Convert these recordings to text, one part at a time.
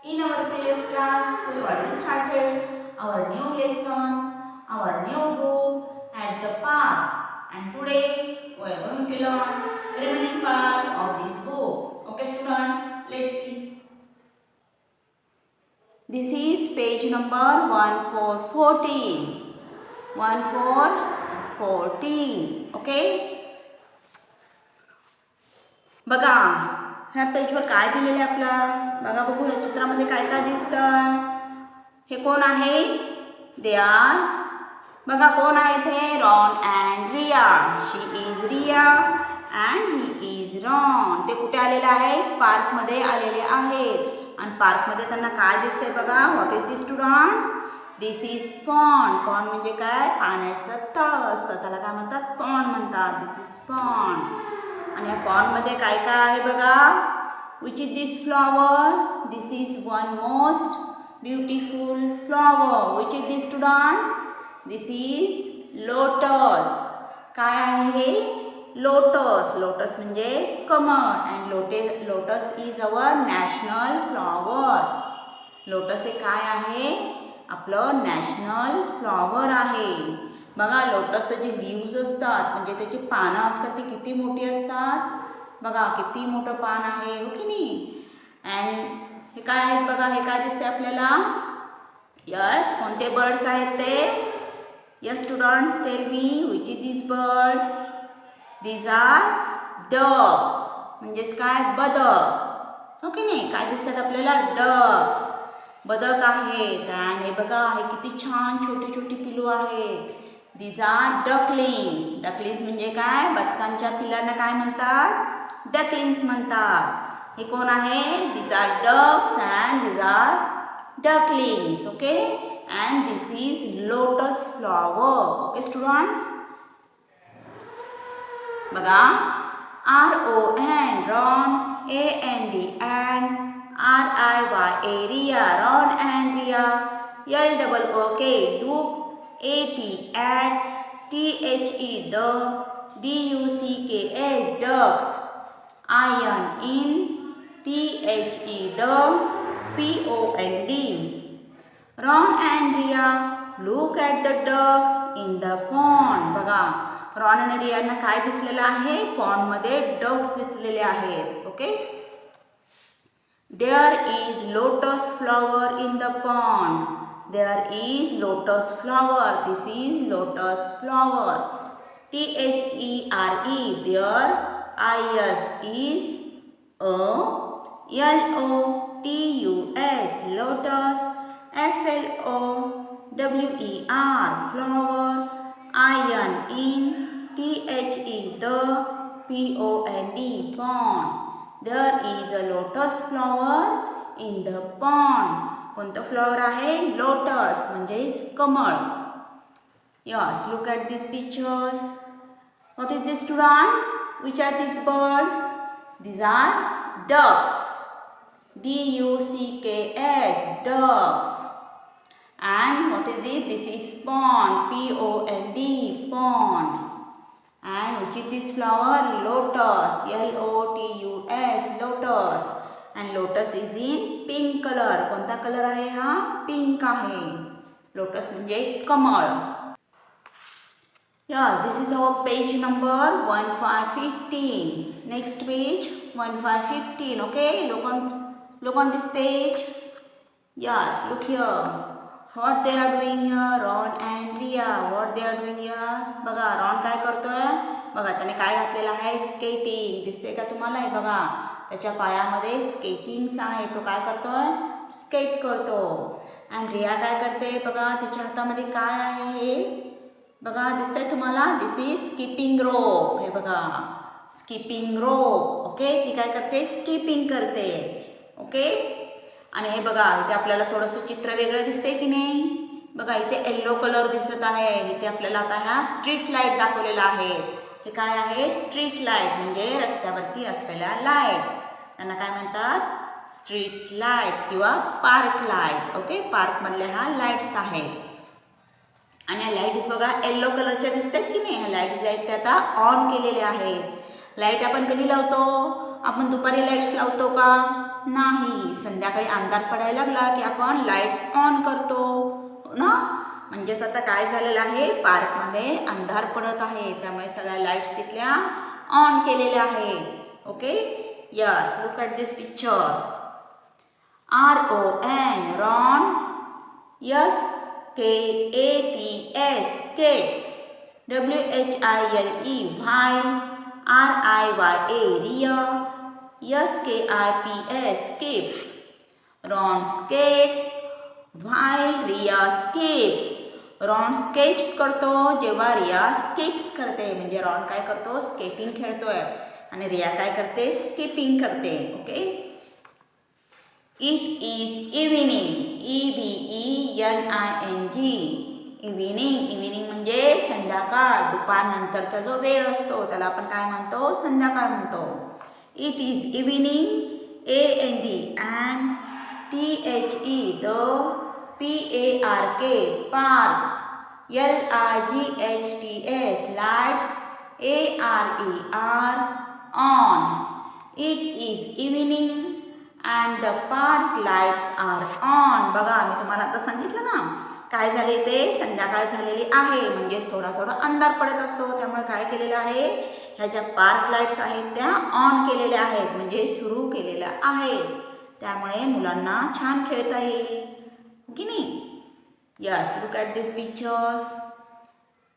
In our previous class, we already started our new lesson, our new book at the park. And today, we are going to learn remaining part of this book. Okay, students, let's see. This is page number 1414. 1414. Okay? बघा ह्या पेजवर काय दिलेलं आहे आपलं बघा बघू ह्या चित्रामध्ये काय काय दिसतं हे कोण आहे दे आर बघा कोण आहे ते Ron and Riya she is Riya and he is Ron ते कुठे आलेले आहेत पार्कमध्ये आलेले आहेत आणि पार्कमध्ये त्यांना काय दिसतंय बघा what is this students this is pond pond म्हणजे काय पाण्याचं तळ असतं त्याला काय म्हणतात पॉन्ड म्हणतात दिस इज पॉन्ड आणि या पॉन्डमध्ये काय काय आहे बघा which is this flower this is one most beautiful flower which is this student this is lotus काय आहे हे लोटस लोटस म्हणजे कमळ and lotus is our national flower lotus हे काय आहे आपलं नॅशनल फ्लॉवर आहे बघा लोटसचे जे लीव्ज असतात म्हणजे त्याची पानं असतात ती किती मोठी असतात बघा किती मोठं पान आहे हो की नाही अँड हे काय आहे बघा हे काय दिसते आपल्याला यस कोणते बर्ड्स आहेत ते yes students tell me which is this birds these are duck म्हणजेच काय बदक हो की नाही काय दिसतात आपल्याला डक्स बदक आहेत अँड हे बघा हे किती छान छोटी छोटी पिलू आहेत दीज आर डकलिंग्स डकलिंग्स म्हणजे काय बदकांच्या पिलांना काय म्हणतात डकलिंग्स म्हणतात हे कोण आहे these are ducks and these R ducklings okay and this is lotus flower okay students बघा RON Ron AND and RIY area Ron and Riya LOOK डूक AT at THE the DUCKS ducks iron in THE the POND Ron and Ria look at the ducks in the pond बघा Ron आणि रियांना काय दिसलेलं आहे पॉन्डमध्ये ducks दिसलेले आहेत okay There is lotus flower in the pond. There is lotus flower. This is lotus flower. THERE. There is a LOTUS. Lotus. FLOWER. Flower. Iron in THE. The POND. Pond. There is a lotus flower in the pond. कोणतं flower आहे lotus म्हणजे कमळ yes look at this pictures what is this student which are this birds these are ducks DUCKS ducks and what is this is pond POND pond and which is this flower lotus LOTUS lotus and lotus is in pink color कोणता colour आहे हा pink आहे lotus म्हणजे कमळ yes this is our page number 1515 next page 1515 okay look on this page yes look here what they are doing here Ron and Ria what they are doing here बघा Ron काय करतोय बघा त्याने काय घातलेलं आहे स्केटिंग दिसते का तुम्हाला हे बघा त्याच्या पायामध्ये स्केटिंग्स आहे तो काय करतोय स्केट करतो आणि रिया काय करते बघा तिच्या हातामध्ये काय आहे हे बघा दिसतंय तुम्हाला दिस इज स्किपिंग रोप हे बघा स्किपिंग रोप ओके ती काय करते स्किपिंग करते ओके आणि हे बघा इथे आपल्याला थोडंसं चित्र वेगळं दिसतंय की नाही बघा इथे येल्लो कलर दिसत आहे इथे आपल्याला आता ह्या स्ट्रीट लाईट दाखवलेला आहे हे काय आहे स्ट्रीट लाईट म्हणजे रस्त्यावरती असलेल्या लाईट्स त्यांना काय म्हणतात स्ट्रीट लाईट्स किंवा पार्क लाईट ओके पार्कमधल्या ह्या लाईट्स आहेत आणि ह्या लाईट्स बघा येल्लो कलरच्या दिसतात की नाही ह्या लाईट्स ज्या आहेत त्या आता ऑन केलेल्या आहेत लाईट आपण कधी लावतो आपण दुपारी लाईट्स लावतो का नाही. संध्याकाळी अंधार पडायला लागला की आपण लाईट्स ऑन करतो ना. म्हणजेच आता काय झालेलं आहे, पार्कमध्ये अंधार पडत आहे, त्यामुळे सगळ्या लाईट्स तिथल्या ऑन केलेल्या आहेत. Okay, yes, look at this picture. RON, Ron. SKATS, skates. WHILE, while. RIYA, Ria. SKIPS, skips. Ron skates while Ria skips. Ron skates करतो जेव्हा रिया स्किप्स करते. म्हणजे रॉन काय करतो, स्केटिंग खेळतोय आणि रिया काय करते, स्किपिंग करते. Okay. It is evening. EVENING, evening. Evening म्हणजे संध्याकाळ, दुपारनंतरचा जो वेळ असतो त्याला आपण काय म्हणतो, संध्याकाळ म्हणतो. It is evening. AND, and. THE, the. PARK, park. LIGHTS, lights. ARER, on. It is evening and the park lights are on. बघा मी तुम्हाला आता सांगितलं ना, काय झाले ते, संध्याकाळ झालेली आहे म्हणजेच थोडा थोडा अंधार पडत असतो, त्यामुळे काय केलेलं आहे, ह्या ज्या पार्क लाईट्स आहेत त्या ऑन केलेल्या आहेत म्हणजे सुरू केलेल्या आहेत. त्यामुळे मुलांना छान खेळता येईल की नाही. Yes, look at this pictures.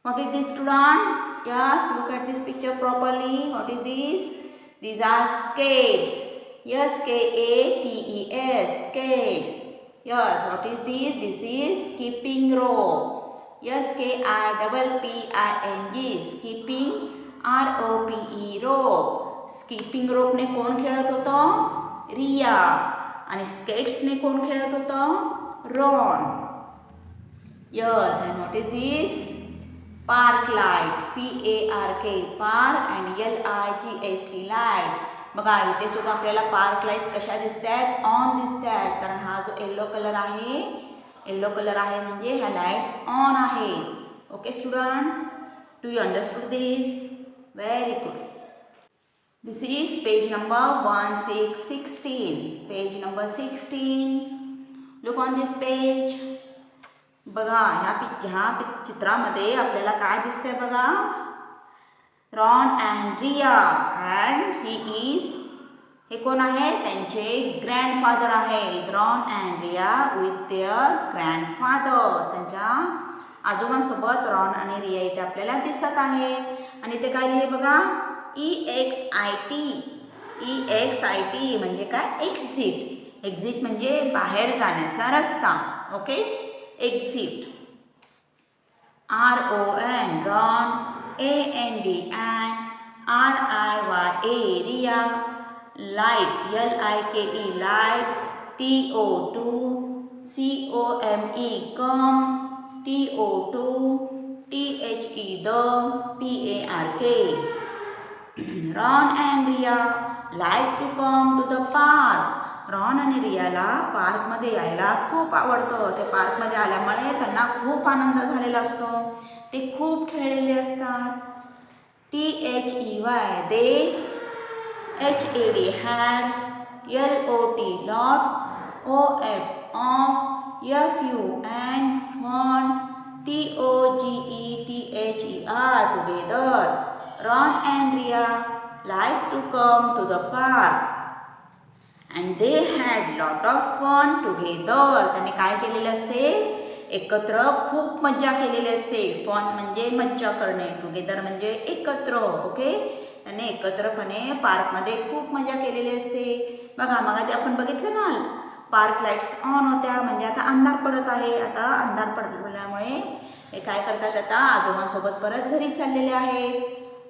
What is this student? Yes, look at this picture properly. What is this? These are skates. SKATES, skates. Yes, what is this? This is skipping rope. SKIPPING, skipping. ROPE, rope. Skipping रोपने कोण खेळत होतं? रिया. आणि स्केट्सने कोण खेळत होतं? Ron. Yes, and what is this? Park light. PARK, park. And LIGHT, light. बघा इथे सुद्धा आपल्याला पार्क लाईट कशा दिसत आहेत, ऑन दिसत आहेत, कारण हा जो येल्लो कलर आहे म्हणजे ह्या लाईट्स ऑन आहेत. Okay students, do you understood this? Very good. This is page number 1616. Page number 16. Look on this page. बघा ह्या चित्रामध्ये आपल्याला काय दिसतंय बघा, Ron and Riya. And he is, हे कोण आहे, त्यांचे ग्रँडफादर आहेत. Ron and Riya with their grandfathers, त्यांच्या आजोबांसोबत रॉन आणि रिया इथे आपल्याला दिसत आहेत. आणि ते काय लिहिले बघा, EXIT म्हणजे काय, एक्झिट. एक्झिट म्हणजे बाहेर जाण्याचा रस्ता. Okay, exit. RON, Ron. AND, and. RIYA, Riya. Light. LIKE, light. TO2, COME, come. TO2, THE, the. PARK. Ron and Ria like to come to the park. Ron आणि रियाला पार्कमध्ये यायला खूप आवडतं. ते पार्कमध्ये आल्यामुळे त्यांना खूप आनंद झालेला असतो. ते खूप खेळलेले असतात. THEY, they. HAD, had. LOT, lot. OF, off. FU, and fun. TOGETHER, together. Ron and Ria like to come to the park. And they had lot of fun together. त्यांनी काय केलेले असते, एकत्र खूप मज्जा केलेली असते. फन म्हणजे मज्जा करणे, टुगेदर म्हणजे एकत्र. ओके, त्यांनी एकत्रपणे पार्कमध्ये खूप मजा केलेली असते. बघा मग ते आपण बघितलं ना, पार्क लाईट्स ऑन होत्या म्हणजे आता अंधार पडत आहे. आता अंधार पडल्यामुळे हे काय करतात, आता आजोबांसोबत परत घरी चाललेले आहेत.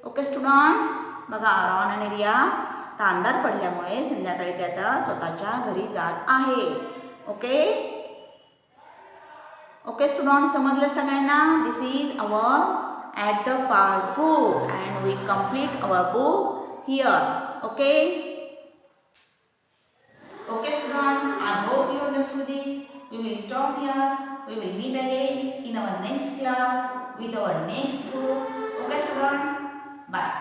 ओके स्टुडंट्स, बघा रॉन आणि रिया आता अंधार पडल्यामुळे संध्याकाळी ते आता स्वतःच्या घरी जात आहे. ओके ओके स्टुडंट्स, समजलं सगळ्यांना? This is our at the park book and we complete our book here. Okay okay students, I hope you understood this. We will stop here. We will meet again in our next class with our next book. Okay students, bye.